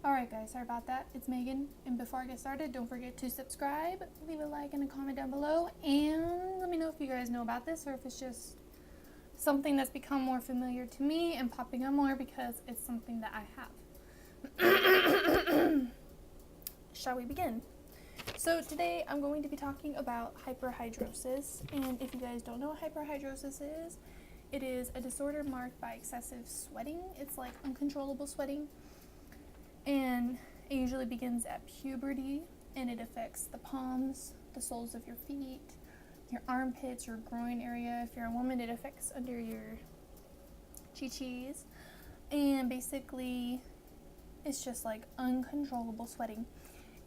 Alright guys, sorry about that. It's Megan, and before I get started, don't forget to subscribe, leave a like and a comment down below, and let me know if you guys know about this or if it's just something that's become more familiar to me and popping up more because it's something that I have. Shall we begin? So today I'm going to be talking about hyperhidrosis, and if you guys don't know what hyperhidrosis is, it is a disorder marked by excessive sweating. It's like uncontrollable sweating. And it usually begins at puberty, and it affects the palms, the soles of your feet, your armpits, your groin area. If you're a woman, it affects under your chi-chis. And basically, it's just like uncontrollable sweating.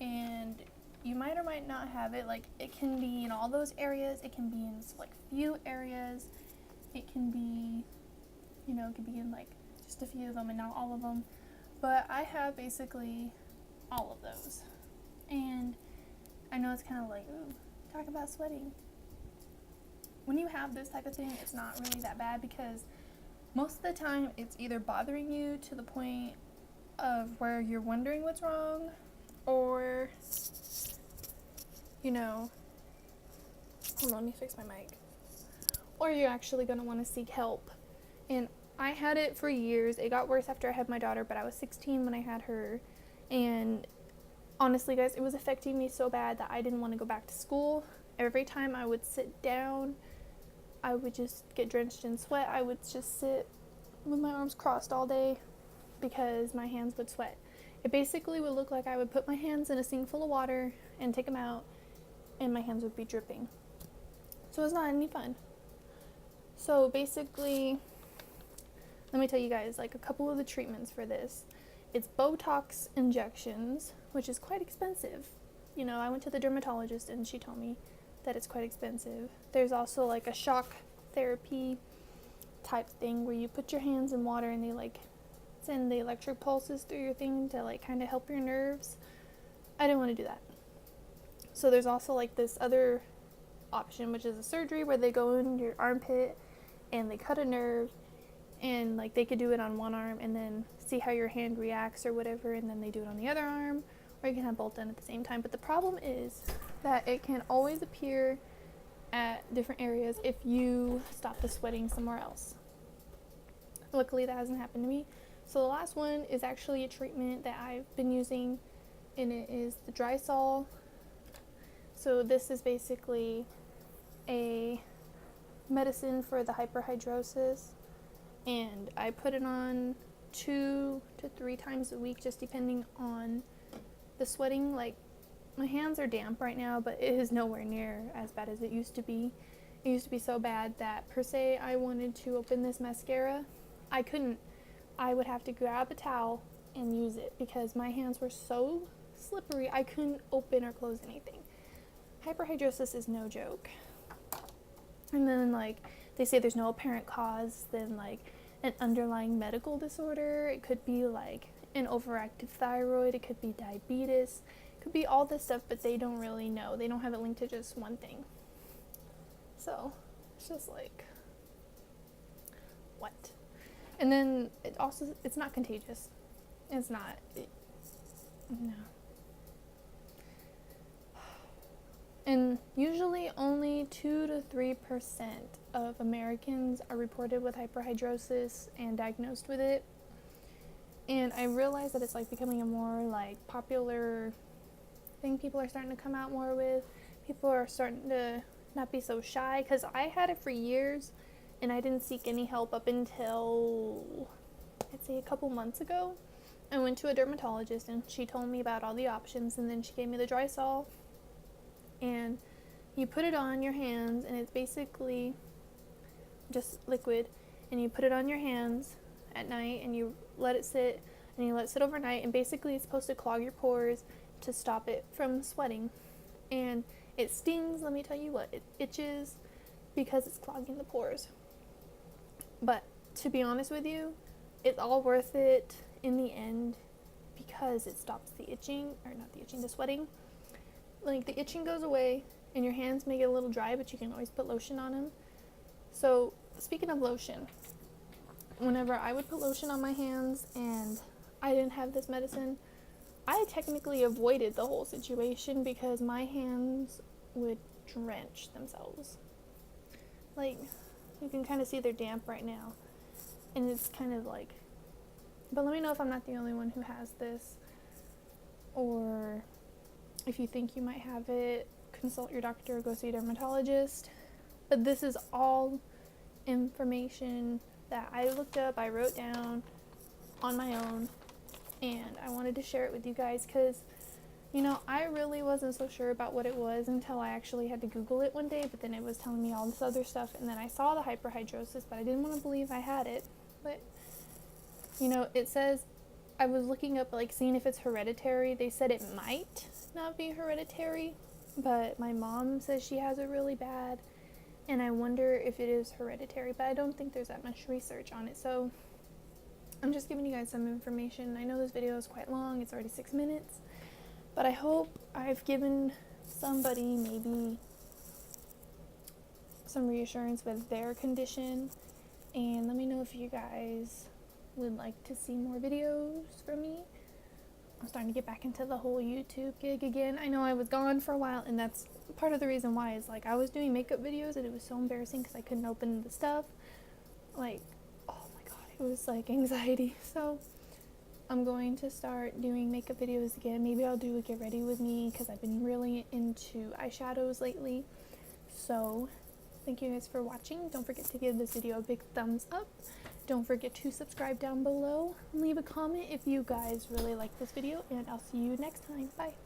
And you might or might not have it. Like, it can be in all those areas. It can be in like few areas. It can be, it can be in like just a few of them and not all of them. But I have basically all of those. And I know it's kind of like, ooh, talk about sweating. When you have this type of thing, it's not really that bad because most of the time it's either bothering you to the point of where you're wondering what's wrong, or, hold on, let me fix my mic. Or you're actually going to want to seek help. And I had it for years. It got worse after I had my daughter, but I was 16 when I had her. And honestly, guys, it was affecting me so bad that I didn't want to go back to school. Every time I would sit down, I would just get drenched in sweat. I would just sit with my arms crossed all day because my hands would sweat. It basically would look like I would put my hands in a sink full of water and take them out, and my hands would be dripping. So it's not any fun. So basically, let me tell you guys, like, a couple of the treatments for this. It's Botox injections, which is quite expensive. I went to the dermatologist and she told me that it's quite expensive. There's also like a shock therapy type thing where you put your hands in water and they like send the electric pulses through your thing to like kind of help your nerves. I didn't want to do that. So there's also like this other option, which is a surgery where they go in your armpit and they cut a nerve. And like they could do it on one arm and then see how your hand reacts or whatever, and then they do it on the other arm, or you can have both done at the same time. But the problem is that it can always appear at different areas if you stop the sweating somewhere else. Luckily that hasn't happened to me. So the last one is actually a treatment that I've been using, and it is the dry sol. So this is basically a medicine for the hyperhidrosis. And I put it on 2 to 3 times a week, just depending on the sweating. Like, my hands are damp right now, but it is nowhere near as bad as it used to be. It used to be so bad that, per se, I wanted to open this mascara. I couldn't. I would have to grab a towel and use it because my hands were so slippery, I couldn't open or close anything. Hyperhidrosis is no joke. And then, like, they say there's no apparent cause, then like an underlying medical disorder. It could be like an overactive thyroid, it could be diabetes, it could be all this stuff, but they don't really know. They don't have it linked to just one thing. So it's just like, what? And then it's not contagious. It's not. No. And usually only 2 to 3% of Americans are reported with hyperhidrosis and diagnosed with it. And I realize that it's like becoming a more like popular thing people are starting to come out more with. People are starting to not be so shy, because I had it for years and I didn't seek any help up until, I'd say, a couple months ago. I went to a dermatologist and she told me about all the options, and then she gave me the dry sol. And you put it on your hands, and it's basically just liquid, and you put it on your hands at night and you let it sit, and you let it sit overnight, and basically it's supposed to clog your pores to stop it from sweating. And it stings, let me tell you what, it itches because it's clogging the pores. But to be honest with you, it's all worth it in the end because it stops the itching, or not the itching, the sweating. Like, the itching goes away and your hands may get a little dry, but you can always put lotion on them. So speaking of lotion, whenever I would put lotion on my hands and I didn't have this medicine, I technically avoided the whole situation because my hands would drench themselves. Like, you can kind of see they're damp right now. And it's kind of like, but let me know if I'm not the only one who has this, or if you think you might have it, consult your doctor or go see a dermatologist. But this is all information that I looked up, I wrote down on my own, and I wanted to share it with you guys because, you know, I really wasn't so sure about what it was until I actually had to Google it one day, but then it was telling me all this other stuff, and then I saw the hyperhidrosis, but I didn't want to believe I had it. But, you know, it says, I was looking up, like, seeing if it's hereditary. They said it might not be hereditary, but my mom says she has it really bad, and I wonder if it is hereditary, but I don't think there's that much research on it, so I'm just giving you guys some information. I know this video is quite long, it's already 6 minutes, but I hope I've given somebody maybe some reassurance with their condition, and let me know if you guys would like to see more videos from me. I'm starting to get back into the whole YouTube gig again. I know I was gone for a while, and that's part of the reason why is, like, I was doing makeup videos and it was so embarrassing because I couldn't open the stuff. Like, oh my god, it was like anxiety. So I'm going to start doing makeup videos again. Maybe I'll do a get ready with me because I've been really into eyeshadows lately. So thank you guys for watching. Don't forget to give this video a big thumbs up. Don't forget to subscribe down below. Leave a comment if you guys really like this video, and I'll see you next time. Bye.